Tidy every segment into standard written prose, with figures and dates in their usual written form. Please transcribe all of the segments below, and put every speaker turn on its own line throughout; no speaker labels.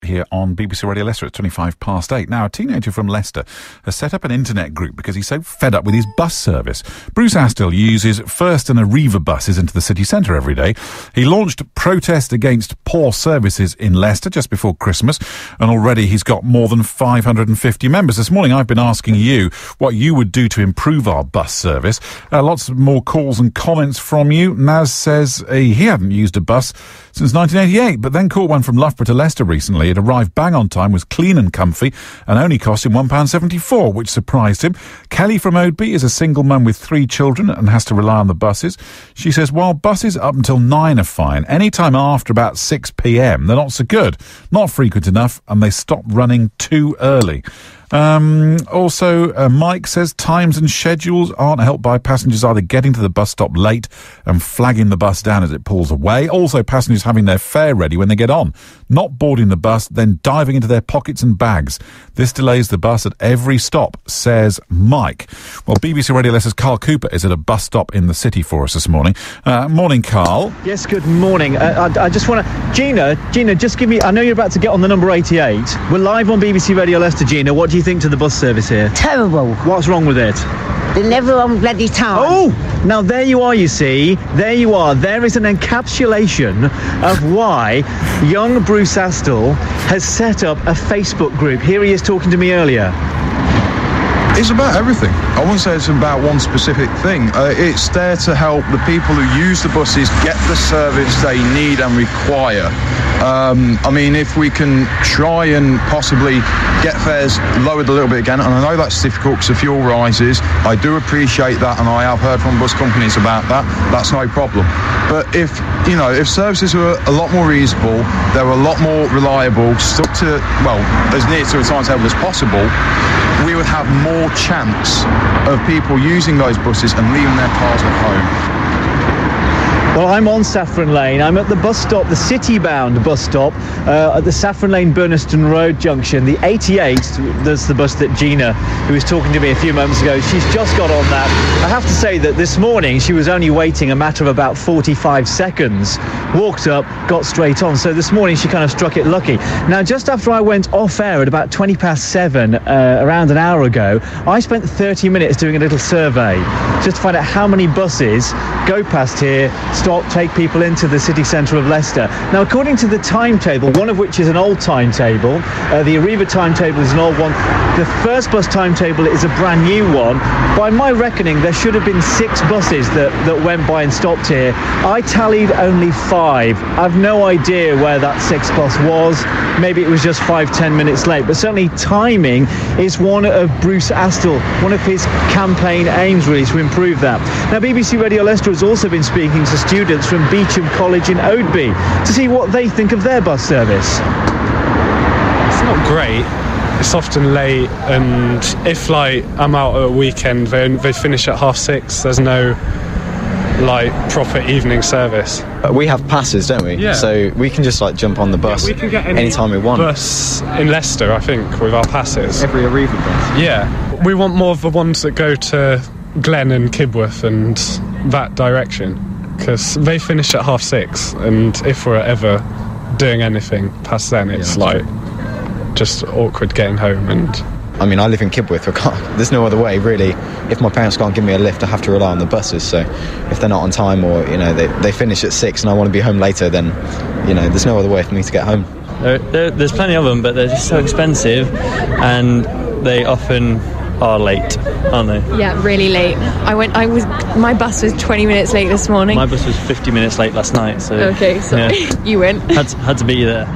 here on BBC Radio Leicester at 8:25. Now, a teenager from Leicester has set up an internet group because he's so fed up with his bus service. Bruce Astill uses First and Arriva buses into the city centre every day. He launched a protest against poor services in Leicester just before Christmas, and already he's got more than 550 members. This morning I've been asking you what you would do to improve our bus service. Lots more calls and comments from you. Naz says he hadn't used a bus since 1988, but then caught one from Loughborough to Leicester recently. It arrived bang on time, was clean and comfy, and only cost him £1.74, which surprised him. Kelly from Oadby is a single mum with 3 children and has to rely on the buses. She says, while buses up until 9 are fine, any time after about 6 p.m, they're not so good. Not frequent enough, and they stop running too early. Also, Mike says times and schedules aren't helped by passengers either getting to the bus stop late and flagging the bus down as it pulls away. Also, passengers having their fare ready when they get on, not boarding the bus, then diving into their pockets and bags. This delays the bus at every stop, says Mike. Well, BBC Radio Leicester's Carl Cooper is at a bus stop in the city for us this morning. Morning, Carl.
Yes, good morning. I just want to... Gina, just give me... I know you're about to get on the number 88. We're live on BBC Radio Leicester, Gina. What do you think to the bus service here?
Terrible.
What's wrong with it?
They're never on bloody time.
Oh, now there you are, you see. There you are. There is an encapsulation of why young Bruce Astill has set up a Facebook group. Here he is talking to me earlier.
It's about everything. I wouldn't say it's about one specific thing. It's there to help the people who use the buses get the service they need and require. I mean, if we can try and possibly get fares lowered a little bit again, and I know that's difficult because the fuel rises, I do appreciate that, and I have heard from bus companies about that. That's no problem. But if services were a lot more reasonable, they were a lot more reliable, stuck to, well, as near to a timetable as possible, we would have more chance of people using those buses and leaving their cars at home.
Well, I'm on Saffron Lane. I'm at the bus stop, the city-bound bus stop, at the Saffron Lane Burniston Road junction. The 88, that's the bus that Gina, who was talking to me a few moments ago, she's just got on that. I have to say that this morning she was only waiting a matter of about 45 seconds. Walked up, got straight on. So this morning she kind of struck it lucky. Now, just after I went off air at about 7:20, around an hour ago, I spent 30 minutes doing a little survey just to find out how many buses go past here, stop, take people into the city centre of Leicester. Now, according to the timetable, one of which is an old timetable, the Arriva timetable is an old one. The first bus timetable is a brand new one. By my reckoning, there should have been 6 buses that went by and stopped here. I tallied only 5. I've no idea where that 6th bus was. Maybe it was just 5-10 minutes late, but certainly timing is one of Bruce Astill, one of his campaign aims really, to improve that. Now, BBC Radio Leicester has also been speaking to students from Beecham College in Oadby to see what they think of their bus service.
It's not great. It's often late, and if I'm out at a weekend, they finish at 6:30. There's no proper evening service.
We have passes, don't we?
Yeah.
So we can just jump on the bus
we can get
anytime we want.
Bus in Leicester, I think, with our passes.
Every Arriva bus.
Yeah. We want more of the ones that go to Glen and Kibworth and that direction, because they finish at 6:30, and if we're ever doing anything past then, it's just awkward getting home. And
I mean, I live in Kibworth. There's no other way, really. If my parents can't give me a lift, I have to rely on the buses. So if they're not on time, or they finish at 6 and I want to be home later, then there's no other way for me to get home.
There's plenty of them, but they're just so expensive, and they often are late, aren't they?
Yeah, really late. My bus was 20 minutes late this morning.
My bus was 50 minutes late last night. So
okay, so yeah. You win.
Had to be there.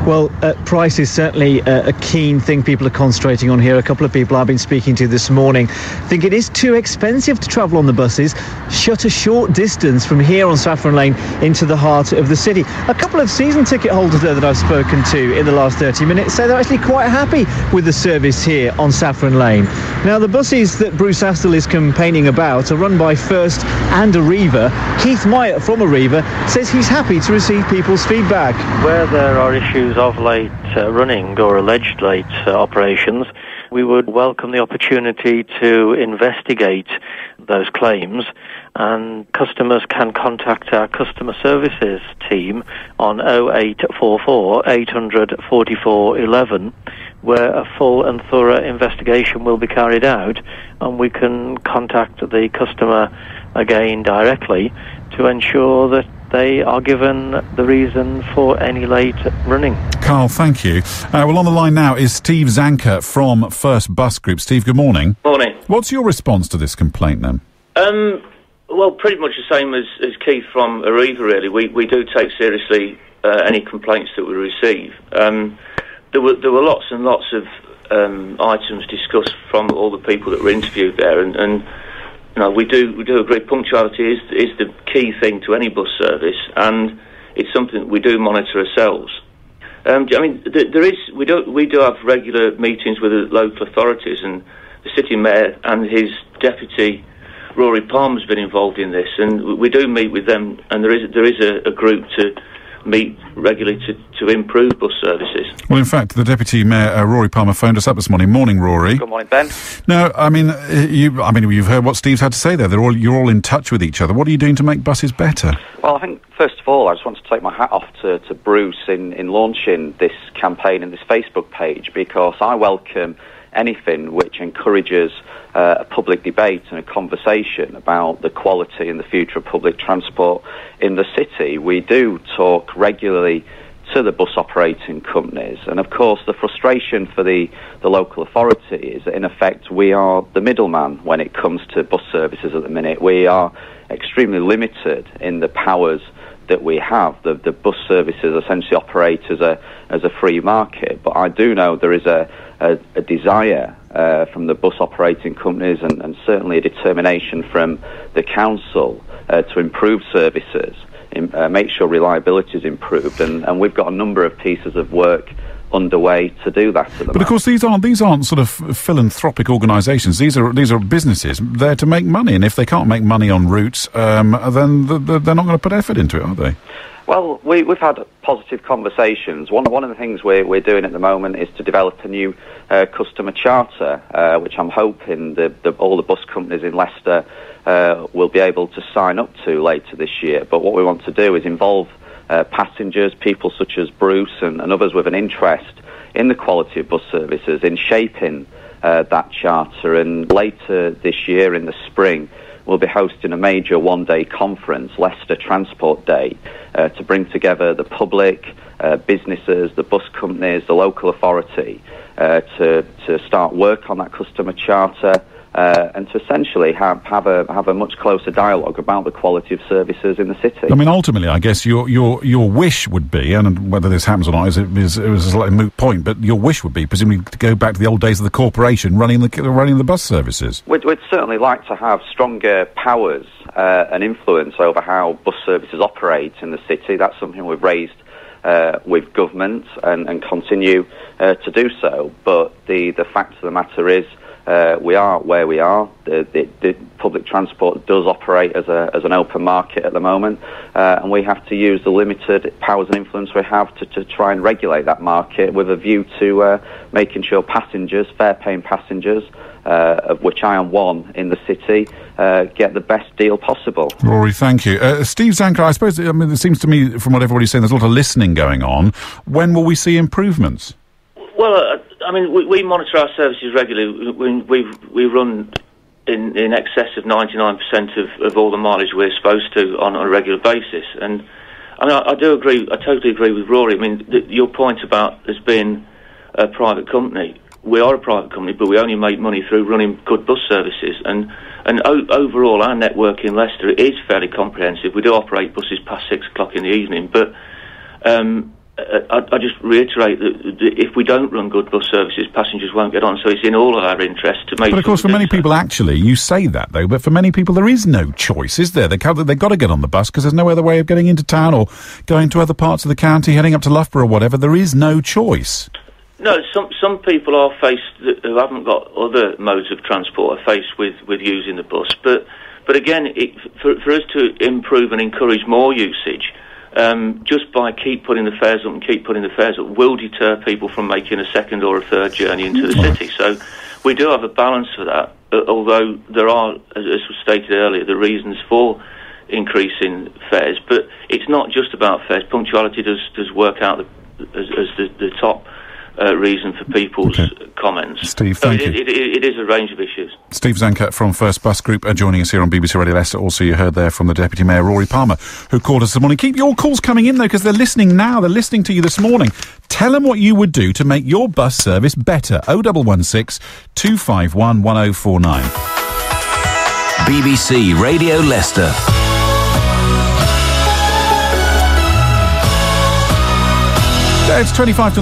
Well, price is certainly a keen thing people are concentrating on here. A couple of people I've been speaking to this morning think it is too expensive to travel on the buses, shut a short distance from here on Saffron Lane into the heart of the city. A couple of season ticket holders there that I've spoken to in the last 30 minutes say they're actually quite happy with the service here on Saffron Lane. Now, the buses that Bruce Astill is campaigning about are run by First and Arriva. Keith Myatt from Arriva says he's happy to receive people's feedback.
Where there are issues claims of late running or alleged late operations, we would welcome the opportunity to investigate those claims, and customers can contact our customer services team on 0844 800 44 11, where a full and thorough investigation will be carried out, and we can contact the customer again directly to ensure that they are given the reason for any late running.
Carl, thank you. Well, on the line now is Steve Zanker from First Bus Group. Steve, good morning.
Morning.
What's your response to this complaint then?
Well, pretty much the same as Keith from Arriva, really. We do take seriously any complaints that we receive. There were lots and lots of items discussed from all the people that were interviewed there, and you know, we do agree punctuality is the key thing to any bus service, and it's something that we do monitor ourselves. I mean, we do have regular meetings with the local authorities, and the city mayor and his deputy Rory Palmer's been involved in this, and we do meet with them, and there is a group to meet regularly to improve bus services.
Well, in fact, the Deputy Mayor, Rory Palmer, phoned us up this morning. Morning, Rory.
Good morning, Ben.
Now, you've heard what Steve's had to say there. You're all in touch with each other. What are you doing to make buses better?
Well, I think, first of all, I just want to take my hat off to Bruce in launching this campaign and this Facebook page, because I welcome anything which encourages a public debate and a conversation about the quality and the future of public transport in the city. We do talk regularly to the bus operating companies, and of course the frustration for the local authority is that in effect we are the middleman when it comes to bus services at the minute. We are extremely limited in the powers that we have. The bus services essentially operate as a free market, but I do know there is a desire from the bus operating companies and certainly a determination from the council to improve services, make sure reliability is improved, and we've got a number of pieces of work underway to do that at the moment.
But of course these aren't sort of philanthropic organisations. These are businesses there to make money, and if they can't make money on routes, then they're not going to put effort into it, are they?
Well, we've had positive conversations. One of the things we're doing at the moment is to develop a new customer charter, which I'm hoping all the bus companies in Leicester will be able to sign up to later this year. But what we want to do is involve passengers, people such as Bruce and others with an interest in the quality of bus services, in shaping that charter. And later this year in the spring, we'll be hosting a major one-day conference, Leicester Transport Day, to bring together the public, businesses, the bus companies, the local authority, to start work on that customer charter, and to essentially have a much closer dialogue about the quality of services in the city.
I mean, ultimately, I guess your wish would be, and whether this happens or not is a slightly moot point, but your wish would be presumably to go back to the old days of the corporation running the bus services.
We'd certainly like to have stronger powers and influence over how bus services operate in the city. That's something we've raised with government and continue to do so. But the fact of the matter is, we are where we are. The public transport does operate as an open market at the moment, and we have to use the limited powers and influence we have to try and regulate that market with a view to making sure passengers, fare-paying passengers, of which I am one in the city, get the best deal possible.
Rory, thank you. Steve Zanker, I suppose, it seems to me from what everybody's saying, there's a lot of listening going on. When will we see improvements?
Well, we monitor our services regularly. We run in excess of 99% of all the mileage we're supposed to on a regular basis. And I do agree. I totally agree with Rory. I mean, your point about us being a private company. We are a private company, but we only make money through running good bus services. And overall, our network in Leicester is fairly comprehensive. We do operate buses past 6 o'clock in the evening, but I just reiterate that if we don't run good bus services, passengers won't get on. So it's in all of our interest to make.
But of course, for many people, actually, you say that though. But for many people, there is no choice, is there? They've got to get on the bus because there's no other way of getting into town or going to other parts of the county, heading up to Loughborough or whatever. There is no choice.
No, some people are faced who haven't got other modes of transport are faced with using the bus. But again, for us to improve and encourage more usage, just by keep putting the fares up and keep putting the fares up will deter people from making a second or a third journey into the city. So we do have a balance for that, although there are, as was stated earlier, the reasons for increasing fares. But it's not just about fares. Punctuality does work out as the top reason for people's comments.
Steve, thank you.
It is a range of issues.
Steve Zanker from First Bus Group joining us here on BBC Radio Leicester. Also, you heard there from the Deputy Mayor, Rory Palmer, who called us this morning. Keep your calls coming in, though, because they're listening now. They're listening to you this morning. Tell them what you would do to make your bus service better. 0116 251 1049.
BBC Radio Leicester.
It's 25 to 9.